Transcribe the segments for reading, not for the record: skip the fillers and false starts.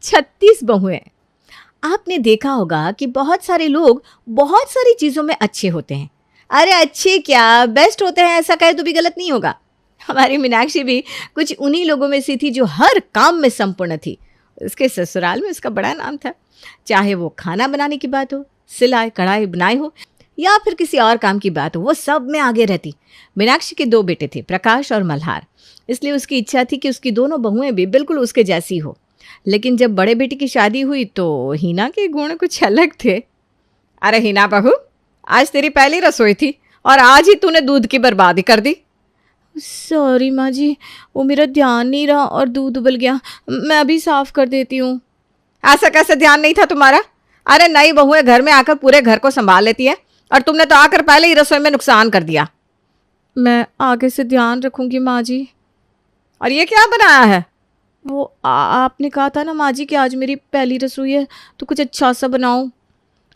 36 बहुएं। आपने देखा होगा कि बहुत सारे लोग बहुत सारी चीज़ों में अच्छे होते हैं। अरे अच्छे क्या, बेस्ट होते हैं, ऐसा कहे तो भी गलत नहीं होगा। हमारी मीनाक्षी भी कुछ उन्हीं लोगों में से थी जो हर काम में संपूर्ण थी। उसके ससुराल में उसका बड़ा नाम था। चाहे वो खाना बनाने की बात हो, सिलाई कढ़ाई बुनाई हो, या फिर किसी और काम की बात हो, वो सब में आगे रहती। मीनाक्षी के 2 बेटे थे, प्रकाश और मल्हार। इसलिए उसकी इच्छा थी कि उसकी दोनों बहुएं भी बिल्कुल उसके जैसी हो। लेकिन जब बड़े बेटे की शादी हुई तो हिना के गुण कुछ अलग थे। अरे हिना बहू, आज तेरी पहली रसोई थी और आज ही तूने दूध की बर्बादी कर दी। सॉरी माँ जी, वो मेरा ध्यान नहीं रहा और दूध उबल गया। मैं अभी साफ कर देती हूँ। ऐसा कैसे ध्यान नहीं था तुम्हारा? अरे नई बहुएं घर में आकर पूरे घर को संभाल लेती है और तुमने तो आकर पहले ही रसोई में नुकसान कर दिया। मैं आगे से ध्यान रखूंगी माँ जी। और ये क्या बनाया है? वो आपने कहा था ना माँ जी कि आज मेरी पहली रसोई है तो कुछ अच्छा सा बनाओ।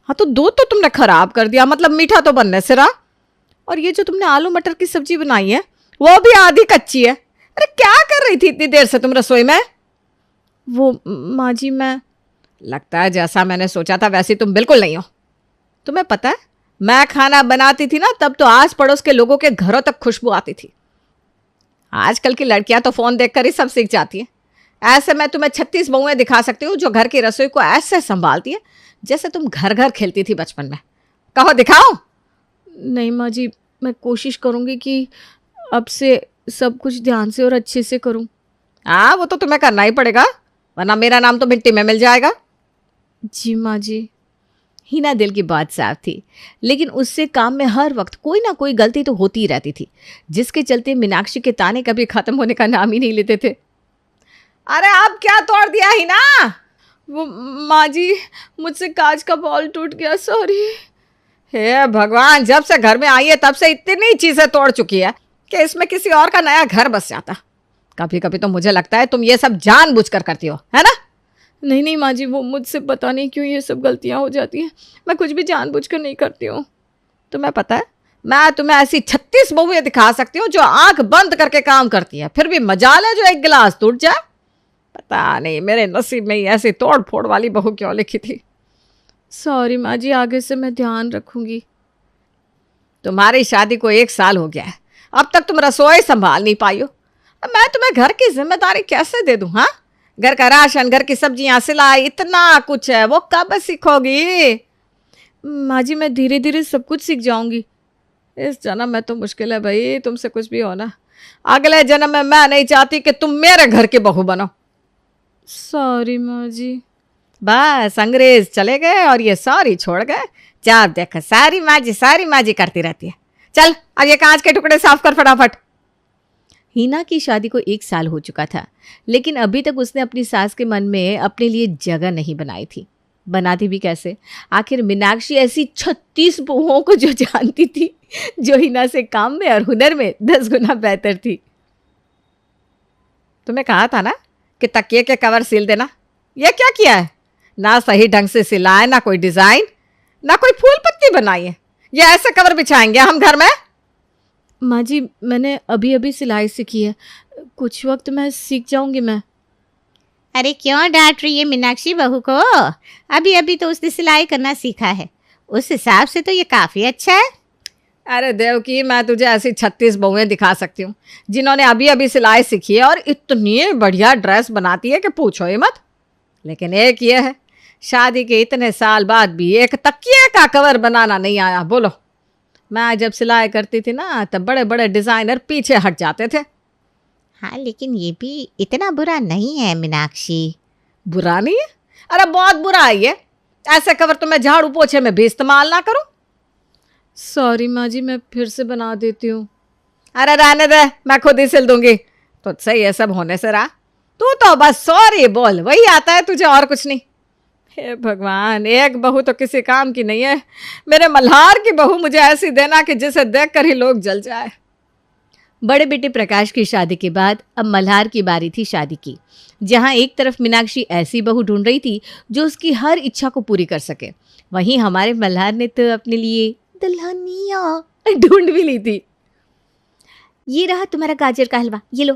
हाँ तो दूध तो तुमने खराब कर दिया, मतलब मीठा तो बनने से रहा। और ये जो तुमने आलू मटर की सब्जी बनाई है वो भी आधी कच्ची है। अरे क्या कर रही थी इतनी देर से तुम रसोई में? वो माँ जी मैं, लगता है जैसा मैंने सोचा था वैसी तुम बिल्कुल नहीं हो। तुम्हें पता है मैं खाना बनाती थी ना तब तो आस पड़ोस के लोगों के घरों तक खुशबू आती थी। आजकल की लड़कियां तो फोन देखकर ही सब सीख जाती हैं। ऐसे मैं तुम्हें 36 बहुएं दिखा सकती हूँ जो घर की रसोई को ऐसे संभालती है जैसे तुम घर घर खेलती थी बचपन में। कहो दिखाओ। नहीं माँ जी, मैं कोशिश करूँगी कि अब से सब कुछ ध्यान से और अच्छे से करूँ। हाँ वो तो तुम्हें करना ही पड़ेगा, वरना मेरा नाम तो मिट्टी में मिल जाएगा। जी माँ जी। हिना दिल की बात साफ थी, लेकिन उससे काम में हर वक्त कोई ना कोई गलती तो होती ही रहती थी, जिसके चलते मीनाक्षी के ताने कभी खत्म होने का नाम ही नहीं लेते थे। अरे आप क्या तोड़ दिया हिना? वो माँ जी, मुझसे कांच का बॉल टूट गया, सॉरी। हे भगवान, जब से घर में आई है तब से इतनी चीजें तोड़ चुकी है कि इसमें किसी और का नया घर बस जाता। कभी कभी तो मुझे लगता है तुम ये सब जानबूझकर करती हो, है ना? नहीं नहीं माँ जी, वो मुझसे पता नहीं क्यों ये सब गलतियाँ हो जाती हैं। मैं कुछ भी जानबूझकर नहीं करती हूँ। तुम्हें पता है मैं तुम्हें ऐसी 36 बहुएं दिखा सकती हूँ जो आंख बंद करके काम करती है, फिर भी मजाल है जो एक गिलास टूट जाए। पता नहीं मेरे नसीब में ही ऐसी तोड़ फोड़ वाली बहू क्यों लिखी थी। सॉरी माँ जी, आगे से मैं ध्यान रखूंगी। तुम्हारी शादी को 1 साल हो गया है, अब तक तुम रसोई संभाल नहीं पाई हो। मैं तुम्हें घर की जिम्मेदारी कैसे दे दूं? हाँ, घर का राशन, घर की सब्जियां, सिलाई, इतना कुछ है, वो कब सीखोगी? माँ जी मैं धीरे धीरे सब कुछ सीख जाऊंगी। इस जन्म में तो मुश्किल है भाई तुमसे कुछ भी होना। अगले जन्म में मैं नहीं चाहती कि तुम मेरे घर की बहू बनो। सॉरी माँ जी। बस अंग्रेज चले गए और ये सॉरी छोड़ गए। जब देखो सारी माँ जी करती रहती है। चल अब ये कांच के टुकड़े साफ कर फटाफट। हिना की शादी को 1 साल हो चुका था, लेकिन अभी तक उसने अपनी सास के मन में अपने लिए जगह नहीं बनाई थी। बनाती भी कैसे? आखिर मीनाक्षी ऐसी 36 बहुओं को जो जानती थी, जो हिना से काम में और हुनर में 10 गुना बेहतर थी। तुम्हें कहा था ना कि तकिए के कवर सिल देना। ये क्या किया है? ना सही ढंग से सिला है, ना कोई डिजाइन, ना कोई फूल पत्ती बनाई है। ये ऐसे कवर बिछाएंगे हम घर में? माँ जी मैंने अभी अभी सिलाई सीखी है, कुछ वक्त में सीख जाऊंगी मैं। अरे क्यों डांट रही है मीनाक्षी बहू को? अभी अभी तो उसने सिलाई करना सीखा है, उस हिसाब से तो ये काफ़ी अच्छा है। अरे देवकी, मैं तुझे ऐसी 36 बहुएं दिखा सकती हूँ जिन्होंने अभी अभी सिलाई सीखी है और इतनी बढ़िया ड्रेस बनाती है कि पूछो ही मत। लेकिन एक ये है, शादी के इतने साल बाद भी एक तकिए का कवर बनाना नहीं आया। बोलो, मैं जब सिलाई करती थी ना तब बड़े बड़े डिज़ाइनर पीछे हट जाते थे। हाँ लेकिन ये भी इतना बुरा नहीं है मीनाक्षी। बुरा नहीं है? अरे बहुत बुरा है ये। ऐसे कवर तो मैं झाड़ू पोछे में भी इस्तेमाल ना करूं। सॉरी माँ जी, मैं फिर से बना देती हूँ। अरे रहने दे, मैं खुद ही सिल दूंगी। तुझसे ये सब होने से रहा। तू तो बस सॉरी बोल, वही आता है तुझे, और कुछ नहीं। हे भगवान, एक बहू तो किसी काम की नहीं है। मेरे मल्हार की बहू मुझे ऐसी देना कि जिसे देख कर ही लोग जल जाए। बड़े बेटे प्रकाश की शादी के बाद अब मल्हार की बारी थी शादी की, जहां एक तरफ मीनाक्षी ऐसी बहू ढूंढ रही थी जो उसकी हर इच्छा को पूरी कर सके, वहीं हमारे मल्हार ने तो अपने लिए दुल्हनिया ढूंढ भी ली थी। ये रहा तुम्हारा गाजर का हलवा, ये लो।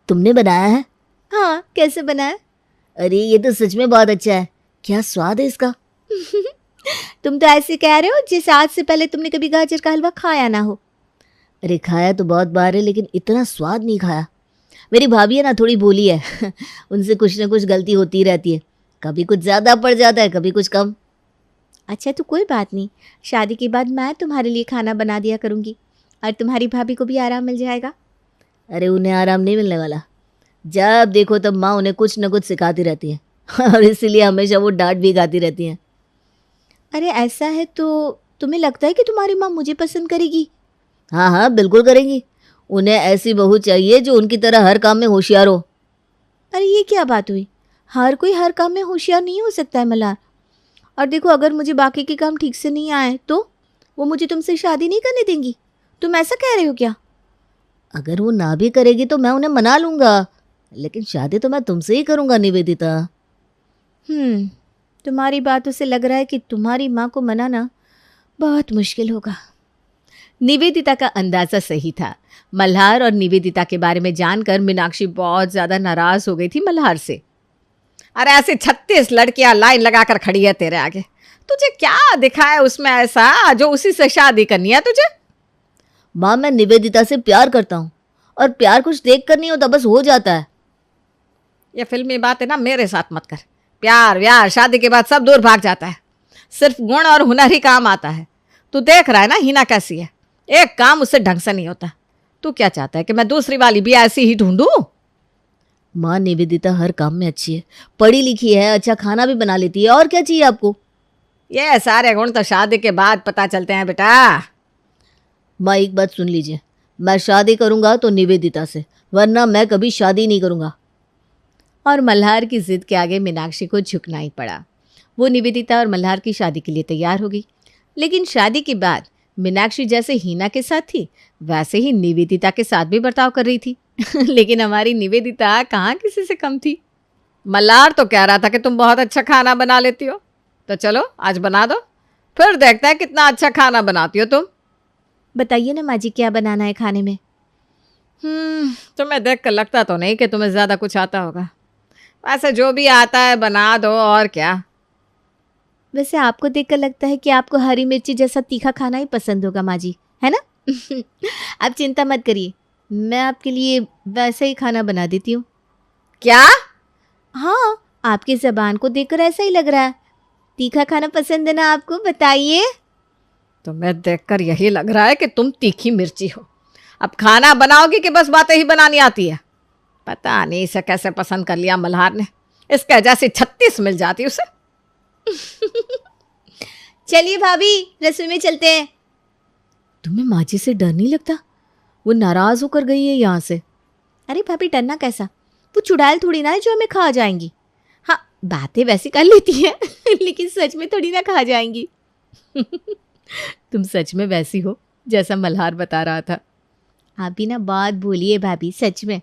तुमने बनाया है? हाँ, कैसे बनाया? अरे ये तो सच में बहुत अच्छा है, क्या स्वाद है इसका। तुम तो ऐसे कह रहे हो जैसे आज से पहले तुमने कभी गाजर का हलवा खाया ना हो। अरे खाया तो बहुत बार है, लेकिन इतना स्वाद नहीं खाया। मेरी भाभी है ना, थोड़ी भोली है। उनसे कुछ ना कुछ गलती होती रहती है, कभी कुछ ज़्यादा पड़ जाता है, कभी कुछ कम। अच्छा तो कोई बात नहीं, शादी के बाद मैं तुम्हारे लिए खाना बना दिया करूँगी और तुम्हारी भाभी को भी आराम मिल जाएगा। अरे उन्हें आराम नहीं मिलने वाला। जब देखो तब माँ उन्हें कुछ न कुछ सिखाती रहती है और इसीलिए हमेशा वो डांट भी खाती रहती हैं। अरे ऐसा है तो तुम्हें लगता है कि तुम्हारी माँ मुझे पसंद करेगी? हाँ हाँ बिल्कुल करेंगी। उन्हें ऐसी बहू चाहिए जो उनकी तरह हर काम में होशियार हो। अरे ये क्या बात हुई, हर कोई हर काम में होशियार नहीं हो सकता है मल्हार। और देखो अगर मुझे बाकी के काम ठीक से नहीं आए तो वो मुझे तुमसे शादी नहीं करने देंगी। तुम ऐसा कह रहे हो क्या? अगर वो ना भी करेगी तो मैं उन्हें मना लूँगा, लेकिन शादी तो मैं तुमसे ही करूँगा निवेदिता। तुम्हारी बातों से लग रहा है कि तुम्हारी माँ को मनाना बहुत मुश्किल होगा। निवेदिता का अंदाज़ा सही था। मल्हार और निवेदिता के बारे में जानकर मीनाक्षी बहुत ज़्यादा नाराज़ हो गई थी मल्हार से। अरे ऐसी 36 लड़कियां लाइन लगाकर खड़ी है तेरे आगे, तुझे क्या दिखा है उसमें ऐसा जो उसी से शादी करनी है तुझे? माँ मैं निवेदिता से प्यार करता हूँ, और प्यार कुछ देख कर नहीं होता, बस हो जाता है। ये फिल्मी बात है ना मेरे साथ मत कर। प्यार व्यार शादी के बाद सब दूर भाग जाता है, सिर्फ गुण और हुनर ही काम आता है। तू देख रहा है ना हिना कैसी है, एक काम उससे ढंग से नहीं होता। तू क्या चाहता है कि मैं दूसरी वाली भी ऐसी ही ढूंढूं? माँ निवेदिता हर काम में अच्छी है, पढ़ी लिखी है, अच्छा खाना भी बना लेती है, और क्या चाहिए आपको? ये सारे गुण तो शादी के बाद पता चलते हैं बेटा। माँ एक बात सुन लीजिए, मैं शादी करूँगा तो निवेदिता से, वरना मैं कभी शादी नहीं करूँगा। और मल्हार की जिद के आगे मीनाक्षी को झुकना ही पड़ा। वो निवेदिता और मल्हार की शादी के लिए तैयार हो गई। लेकिन शादी के बाद मीनाक्षी जैसे हीना के साथ थी वैसे ही निवेदिता के साथ भी बर्ताव कर रही थी। लेकिन हमारी निवेदिता कहाँ किसी से कम थी। मल्हार तो कह रहा था कि तुम बहुत अच्छा खाना बना लेती हो, तो चलो आज बना दो, फिर देखते हैं कितना अच्छा खाना बनाती हो तुम। बताइए ना माँ जी क्या बनाना है खाने में? तुम्हें देख कर लगता तो नहीं कि तुम्हें ज़्यादा कुछ आता होगा। वैसे जो भी आता है बना दो, और क्या। वैसे आपको देखकर लगता है कि आपको हरी मिर्ची जैसा तीखा खाना ही पसंद होगा माँ जी, है ना? आप चिंता मत करिए, मैं आपके लिए वैसा ही खाना बना देती हूँ। क्या? हाँ, आपकी ज़बान को देखकर ऐसा ही लग रहा है। तीखा खाना पसंद है ना आपको, बताइए। तुम्हें देखकर यही लग रहा है कि तुम तीखी मिर्ची हो। अब खाना बनाओगी कि बस बातें ही बनानी आती है? पता नहीं इसे कैसे पसंद कर लिया मल्हार ने, इसके जैसी 36 मिल जाती उसे। चलिए भाभी रसोई में चलते हैं। तुम्हें माँ जी से डर नहीं लगता? वो नाराज होकर गई है यहाँ से। अरे भाभी डरना कैसा, वो चुड़ैल थोड़ी ना है जो हमें खा जाएंगी। हाँ बातें वैसी कर लेती है लेकिन सच में थोड़ी ना खा जाएंगी। तुम सच में वैसी हो जैसा मल्हार बता रहा था। आप भी ना बात भूलिए भाभी, सच में।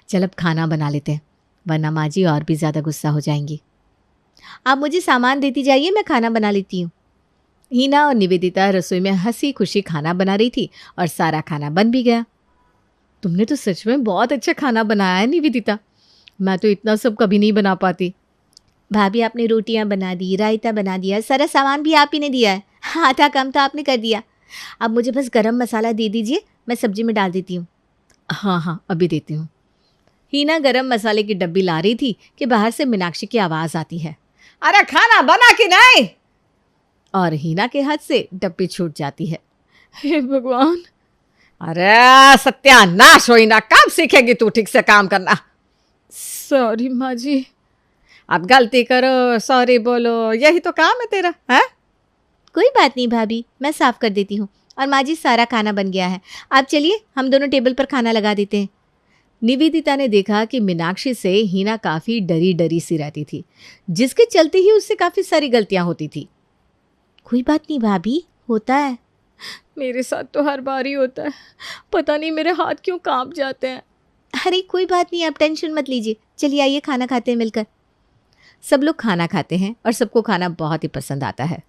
चल अब खाना बना लेते हैं, वरना माँ जी और भी ज़्यादा गुस्सा हो जाएंगी। आप मुझे सामान देती जाइए, मैं खाना बना लेती हूँ। हीना और निवेदिता रसोई में हंसी खुशी खाना बना रही थी और सारा खाना बन भी गया। तुमने तो सच में बहुत अच्छा खाना बनाया है निवेदिता, मैं तो इतना सब कभी नहीं बना पाती। भाभी आपने रोटियां बना दी, रायता बना दिया, सारा सामान भी आप ही ने दिया है, आधा काम तो आपने कर दिया। अब मुझे बस गरम मसाला दे दीजिए, मैं सब्जी में डाल देती हूँ। हाँ हाँ अभी देती हूँ। हीना गरम मसाले की डब्बी ला रही थी कि बाहर से मीनाक्षी की आवाज़ आती है, अरे खाना बना कि नहीं? और हीना के हाथ से डब्बी छूट जाती है। हे भगवान, अरे सत्यानाश हो हीना, कब सीखेगी तू ठीक से काम करना? सॉरी माँ जी। अब गलती करो सॉरी बोलो, यही तो काम है तेरा, है? कोई बात नहीं भाभी, मैं साफ कर देती हूँ। और माँ जी सारा खाना बन गया है, आप चलिए हम दोनों टेबल पर खाना लगा देते हैं। निवेदिता ने देखा कि मीनाक्षी से हीना काफ़ी डरी डरी सी रहती थी, जिसके चलते ही उससे काफ़ी सारी गलतियां होती थी। कोई बात नहीं भाभी, होता है, मेरे साथ तो हर बार ही होता है, पता नहीं मेरे हाथ क्यों कांप जाते हैं। अरे कोई बात नहीं, आप टेंशन मत लीजिए, चलिए आइए खाना खाते हैं मिलकर। सब लोग खाना खाते हैं और सबको खाना बहुत ही पसंद आता है।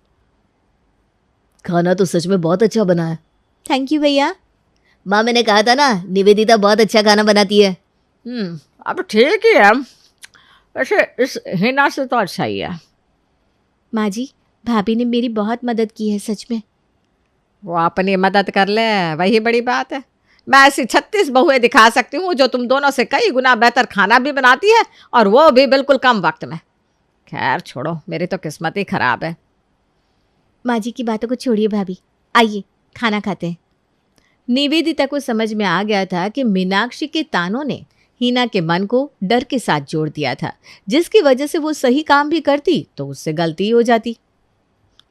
खाना तो सच में बहुत अच्छा बना है। थैंक यू भैया। माँ मैंने कहा था ना निवेदिता बहुत अच्छा खाना बनाती है। अब ठीक ही है, वैसे इस हिना से तो अच्छा ही है। माँ जी, भाभी ने मेरी बहुत मदद की है सच में। वो अपनी मदद कर ले, वही बड़ी बात है। मैं ऐसी 36 बहुएं दिखा सकती हूँ जो तुम दोनों से कई गुना बेहतर खाना भी बनाती है, और वो भी बिल्कुल कम वक्त में। खैर छोड़ो, मेरी तो किस्मत ही खराब है। माँ जी की बातों को छोड़िए भाभी, आइए खाना खाते हैं। निवेदिता को समझ में आ गया था कि मीनाक्षी के तानों ने हिना के मन को डर के साथ जोड़ दिया था, जिसकी वजह से वो सही काम भी करती तो उससे गलती हो जाती।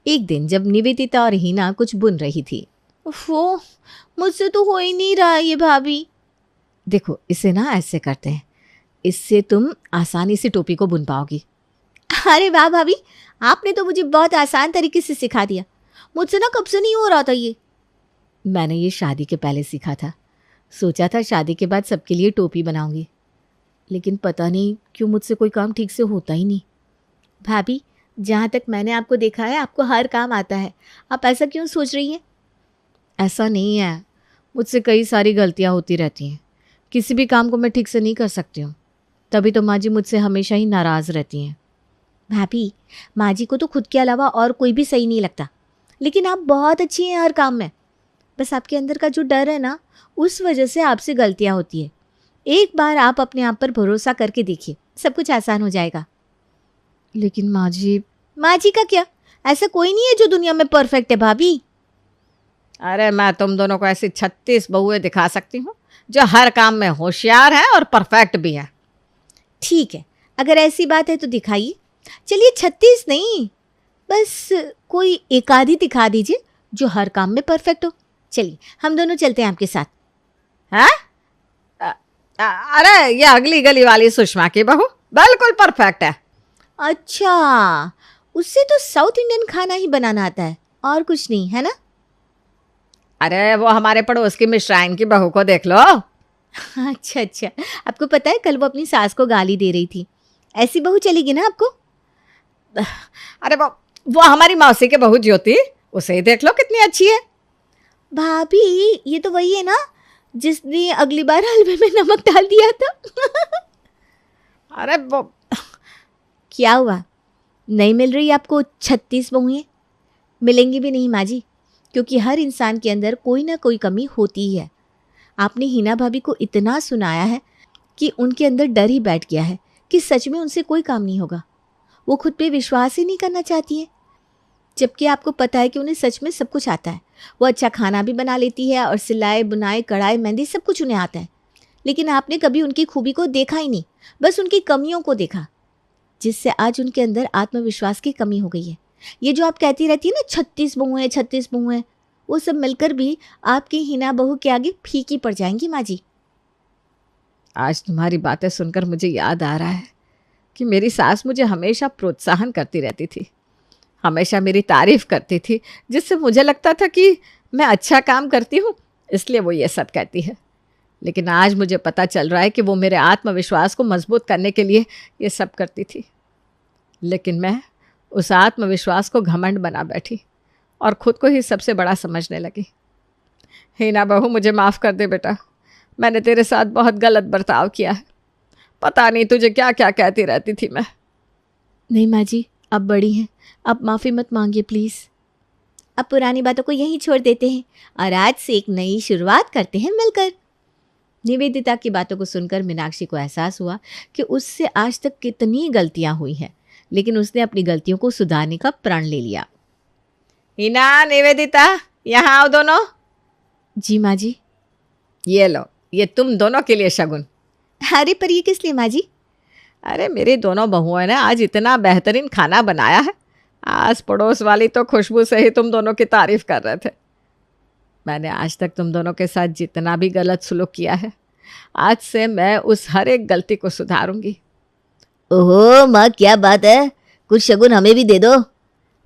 एक दिन जब निवेदिता और हिना कुछ बुन रही थी, वो मुझसे तो हो ही नहीं रहा ये भाभी। देखो, इसे ना ऐसे करते हैं, इससे तुम आसानी से टोपी को बुन पाओगी। अरे वाह भाभी, आपने तो मुझे बहुत आसान तरीके से सिखा दिया। मुझसे ना कब से नहीं हो रहा था ये। मैंने ये शादी के पहले सीखा था। सोचा था शादी के बाद सबके लिए टोपी बनाऊंगी, लेकिन पता नहीं क्यों मुझसे कोई काम ठीक से होता ही नहीं। भाभी, जहाँ तक मैंने आपको देखा है, आपको हर काम आता है। आप ऐसा क्यों सोच रही हैं? ऐसा नहीं है, मुझसे कई सारी गलतियाँ होती रहती हैं। किसी भी काम को मैं ठीक से नहीं कर सकती हूँ, तभी तो माँ जी मुझसे हमेशा ही नाराज़ रहती हैं। भाभी, माँ जी को तो खुद के अलावा और कोई भी सही नहीं लगता, लेकिन आप बहुत अच्छी हैं हर काम में। बस आपके अंदर का जो डर है ना, उस वजह से आपसे गलतियाँ होती है। एक बार आप अपने आप पर भरोसा करके देखिए, सब कुछ आसान हो जाएगा। लेकिन माँ जी का क्या? ऐसा कोई नहीं है जो दुनिया में परफेक्ट है भाभी। अरे मैं तुम दोनों को ऐसी 36 बहुएं दिखा सकती हूँ जो हर काम में होशियार हैं और परफेक्ट भी हैं। ठीक है, अगर ऐसी बात है तो दिखाइए। चलिए 36 नहीं, बस कोई एक आधी दिखा दीजिए जो हर काम में परफेक्ट हो। चलिए हम दोनों चलते हैं आपके साथ। हैं? अरे ये अगली गली वाली सुषमा की बहू बिल्कुल परफेक्ट है। अच्छा, उससे तो साउथ इंडियन खाना ही बनाना आता है और कुछ नहीं, है ना? अरे वो हमारे पड़ोस की मिश्राइन की बहू को देख लो। अच्छा, आपको पता है कल वो अपनी सास को गाली दे रही थी। ऐसी बहू चलेगी ना आपको? अरे वो हमारी मौसी की बहू ज्योति, उसे ही देख लो कितनी अच्छी है। भाभी, ये तो वही है ना जिसने अगली बार हलवे में नमक डाल दिया था। अरे वो क्या हुआ, नहीं मिल रही आपको 36 बहुएं? मिलेंगी भी नहीं माँ जी, क्योंकि हर इंसान के अंदर कोई ना कोई कमी होती ही है। आपने हिना भाभी को इतना सुनाया है कि उनके अंदर डर ही बैठ गया है कि सच में उनसे कोई काम नहीं होगा। वो खुद पे विश्वास ही नहीं करना चाहती हैं, जबकि आपको पता है कि उन्हें सच में सब कुछ आता है। वो अच्छा खाना भी बना लेती है और सिलाई बुनाई कढ़ाई मेहंदी सब कुछ उन्हें आता है। लेकिन आपने कभी उनकी खूबी को देखा ही नहीं, बस उनकी कमियों को देखा, जिससे आज उनके अंदर आत्मविश्वास की कमी हो गई है। ये जो आप कहती रहती है ना 36 बहुएं 36 बहुएं, वो सब मिलकर भी आपकी हिना बहू के आगे फीकी पड़ जाएंगी माँ जी। आज तुम्हारी बातें सुनकर मुझे याद आ रहा है कि मेरी सास मुझे हमेशा प्रोत्साहन करती रहती थी, हमेशा मेरी तारीफ करती थी, जिससे मुझे लगता था कि मैं अच्छा काम करती हूँ, इसलिए वो ये सब कहती है। लेकिन आज मुझे पता चल रहा है कि वो मेरे आत्मविश्वास को मजबूत करने के लिए ये सब करती थी। लेकिन मैं उस आत्मविश्वास को घमंड बना बैठी और ख़ुद को ही सबसे बड़ा समझने लगी। हिना बहू, मुझे माफ़ कर दे बेटा, मैंने तेरे साथ बहुत गलत बर्ताव किया है। पता नहीं तुझे क्या क्या कहती रहती थी मैं। नहीं माँ जी, अब बड़ी हैं, अब माफ़ी मत मांगिए प्लीज़। अब पुरानी बातों को यहीं छोड़ देते हैं और आज से एक नई शुरुआत करते हैं मिलकर। निवेदिता की बातों को सुनकर मीनाक्षी को एहसास हुआ कि उससे आज तक कितनी गलतियां हुई हैं, लेकिन उसने अपनी गलतियों को सुधारने का प्रण ले लिया। हिना, निवेदिता, यहाँ आओ दोनों। जी माँ जी। ये लो, ये तुम दोनों के लिए शगुन। अरे पर ये किस लिए माँ जी? अरे मेरी दोनों बहुओं ने आज इतना बेहतरीन खाना बनाया है, आस पड़ोस वाली तो खुशबू से ही तुम दोनों की तारीफ कर रहे थे। मैंने आज तक तुम दोनों के साथ जितना भी गलत सुलूक किया है, आज से मैं उस हर एक गलती को सुधारूंगी। ओहो माँ, क्या बात है, कुछ शगुन हमें भी दे दो।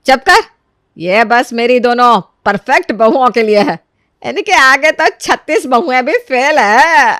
चुप कर, ये बस मेरी दोनों परफेक्ट बहुओं के लिए है, इनके आगे तो 36 बहुएं भी फेल है।